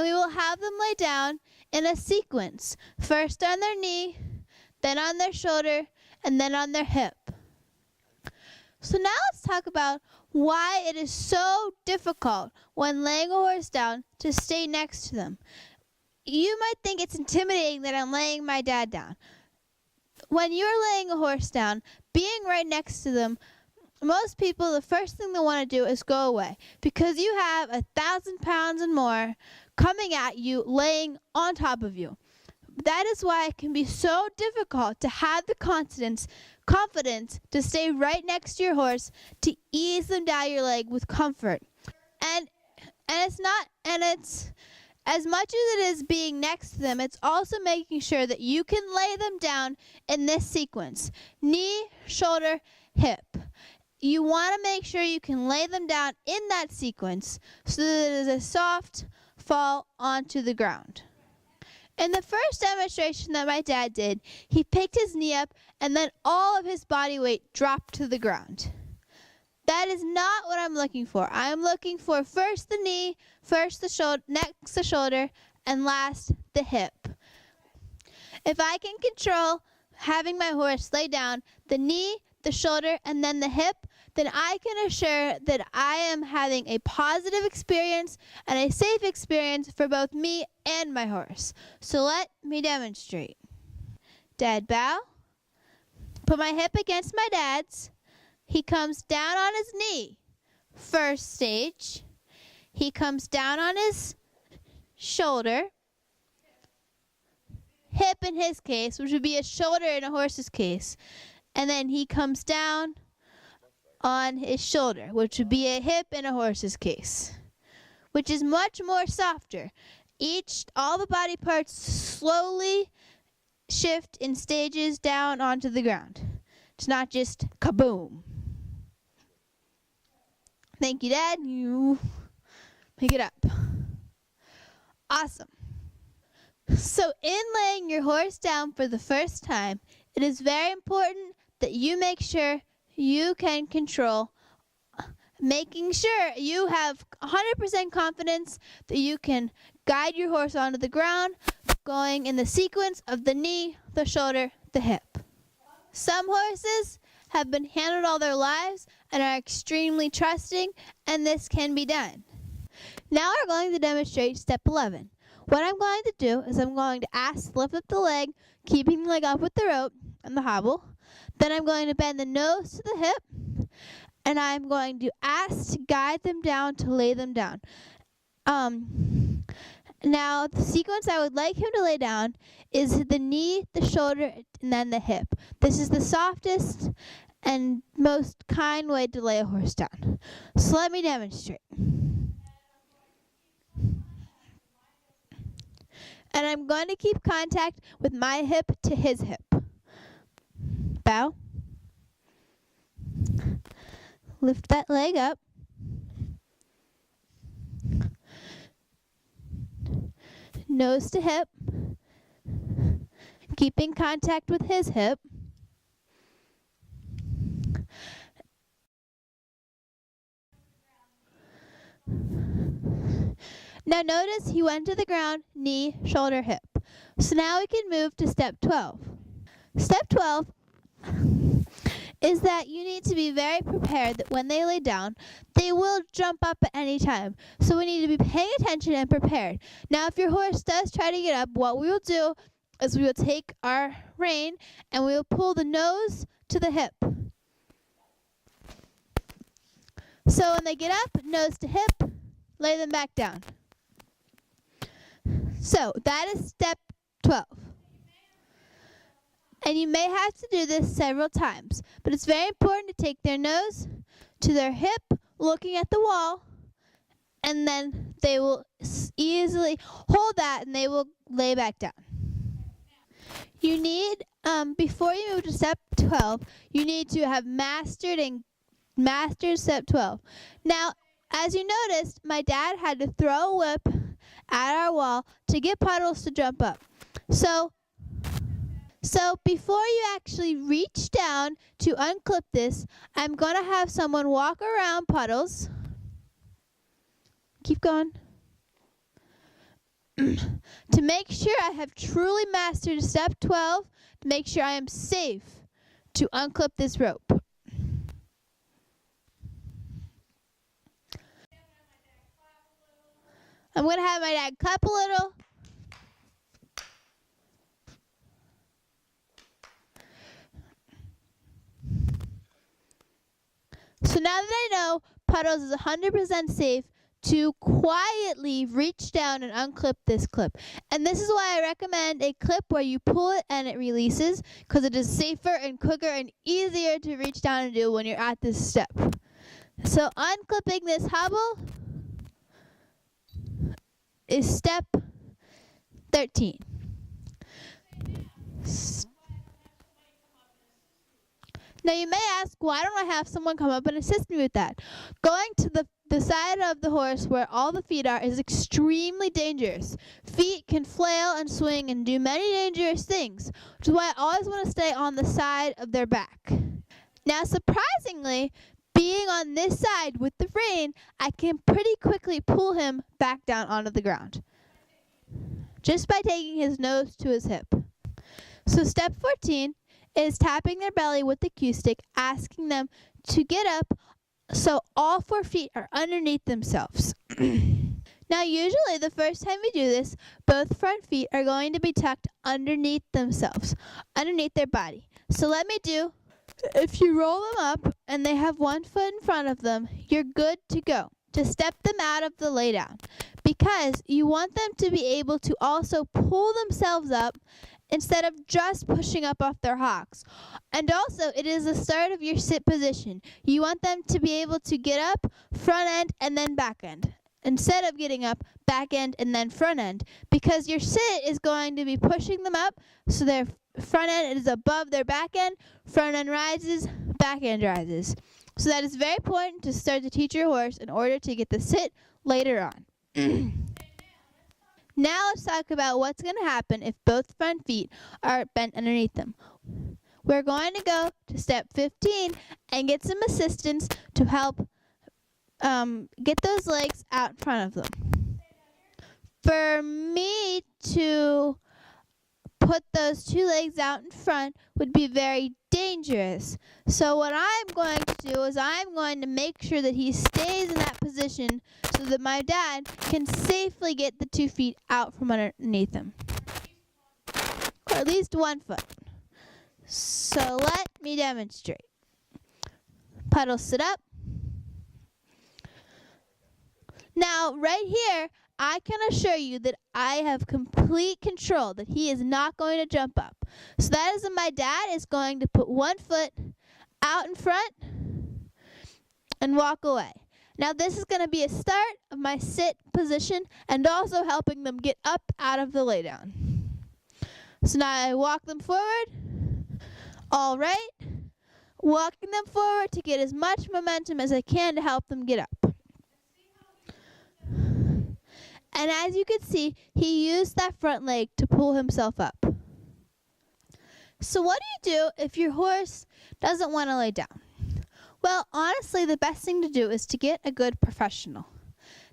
and we will have them lay down in a sequence, first on their knee, then on their shoulder, and then on their hip. So now let's talk about why it is so difficult when laying a horse down to stay next to them. You might think it's intimidating that I'm laying my dad down. When you're laying a horse down, being right next to them, most people, the first thing they want to do is go away because you have 1,000 pounds and more coming at you, laying on top of you. That is why it can be so difficult to have the confidence to stay right next to your horse, to ease them down your leg with comfort. And it's as much as it is being next to them, it's also making sure that you can lay them down in this sequence: knee, shoulder, hip. You want to make sure you can lay them down in that sequence so that it is a soft fall onto the ground. In the first demonstration that my dad did, he picked his knee up and then all of his body weight dropped to the ground. That is not what I'm looking for. I'm looking for first the knee, first the shoulder, next the shoulder, and last the hip. If I can control having my horse lay down the knee, the shoulder, and then the hip, then I can assure that I am having a positive experience and a safe experience for both me and my horse. So let me demonstrate. Dad bow. Put my hip against my dad's. He comes down on his knee. First stage. He comes down on his shoulder. Hip in his case, which would be a shoulder in a horse's case. And then he comes down on his shoulder, which would be a hip in a horse's case, which is much more softer. All the body parts slowly shift in stages down onto the ground. It's not just kaboom. Thank you, Dad. You pick it up. Awesome. So in laying your horse down for the first time, it is very important that you make sure you can control, making sure you have 100% confidence that you can guide your horse onto the ground, going in the sequence of the knee, the shoulder, the hip. Some horses have been handled all their lives and are extremely trusting, and this can be done. Now we're going to demonstrate step 11. What I'm going to do is I'm going to ask to lift up the leg, keeping the leg up with the rope and the hobble. Then I'm going to bend the nose to the hip, and I'm going to ask to guide them down to lay them down. Now, the sequence I would like him to lay down is the knee, the shoulder, and then the hip. This is the softest and most kind way to lay a horse down. So let me demonstrate. And I'm going to keep contact with my hip to his hip. Bow. Lift that leg up. Nose to hip. Keeping contact with his hip. Now notice he went to the ground, knee, shoulder, hip. So now we can move to step 12. Step 12 is that you need to be very prepared that when they lay down, they will jump up at any time. So we need to be paying attention and prepared. Now if your horse does try to get up, what we will do is we will take our rein and we will pull the nose to the hip. So when they get up, nose to hip, lay them back down. So that is step 12. And you may have to do this several times, but it's very important to take their nose to their hip, looking at the wall, and then they will easily hold that and they will lay back down. You need, before you move to step 12, you need to have mastered step 12. Now, as you noticed, my dad had to throw a whip at our wall to get Puddles to jump up. So before you actually reach down to unclip this, I'm going to have someone walk around Puddles. Keep going. to make sure I have truly mastered step 12, to make sure I am safe to unclip this rope. I'm going to have my dad clap a little. So now that I know Puddles is 100% safe to quietly reach down and unclip this clip. And this is why I recommend a clip where you pull it and it releases, because it is safer and quicker and easier to reach down and do when you're at this step. So unclipping this hobble is step 13. Now you may ask, why don't I have someone come up and assist me with that? Going to the side of the horse where all the feet are is extremely dangerous. Feet can flail and swing and do many dangerous things, which is why I always want to stay on the side of their back. Now surprisingly, being on this side with the rein, I can pretty quickly pull him back down onto the ground, just by taking his nose to his hip. So step 14 is tapping their belly with the cue stick, asking them to get up so all 4 feet are underneath themselves. Now usually the first time we do this, both front feet are going to be tucked underneath themselves, underneath their body. So let me do, if you roll them up and they have 1 foot in front of them, you're good to go to step them out of the laydown, because you want them to be able to also pull themselves up instead of just pushing up off their hocks. And also, it is the start of your sit position. You want them to be able to get up, front end, and then back end, instead of getting up, back end, and then front end, because your sit is going to be pushing them up, so their front end is above their back end, front end rises, back end rises. So that is very important to start to teach your horse in order to get the sit later on. Now let's talk about what's going to happen if both front feet are bent underneath them. We're going to go to step 15 and get some assistance to help get those legs out in front of them. For me to put those 2 legs out in front would be very dangerous. So what I'm going to do is I'm going to make sure that he stays in that position so that my dad can safely get the 2 feet out from underneath him. Or at least 1 foot. So let me demonstrate. Puddles, sit up. Now right here, I can assure you that I have complete control, that he is not going to jump up. So that is when my dad is going to put 1 foot out in front and walk away. Now this is going to be a start of my sit position and also helping them get up out of the laydown. So now I walk them forward. All right. Walking them forward to get as much momentum as I can to help them get up. And as you can see, he used that front leg to pull himself up. So what do you do if your horse doesn't want to lay down? Well, honestly, the best thing to do is to get a good professional.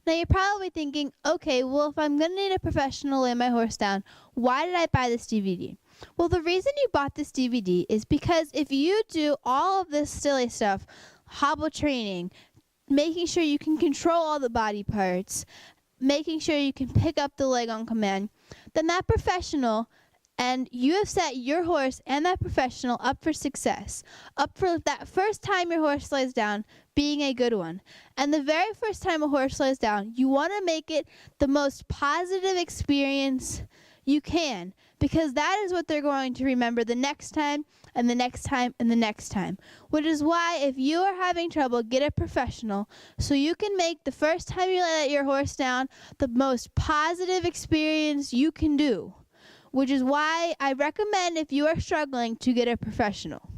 Now you're probably thinking, okay, well, if I'm going to need a professional to lay my horse down, why did I buy this DVD? Well, the reason you bought this DVD is because if you do all of this silly stuff, hobble training, making sure you can control all the body parts, making sure you can pick up the leg on command, then that professional, and you have set your horse and that professional up for success, up for that first time your horse lays down being a good one. And the very first time a horse lays down, you want to make it the most positive experience you can, because that is what they're going to remember the next time and the next time and the next time. Which is why if you are having trouble, get a professional so you can make the first time you let your horse down the most positive experience you can do. Which is why I recommend, if you are struggling, to get a professional.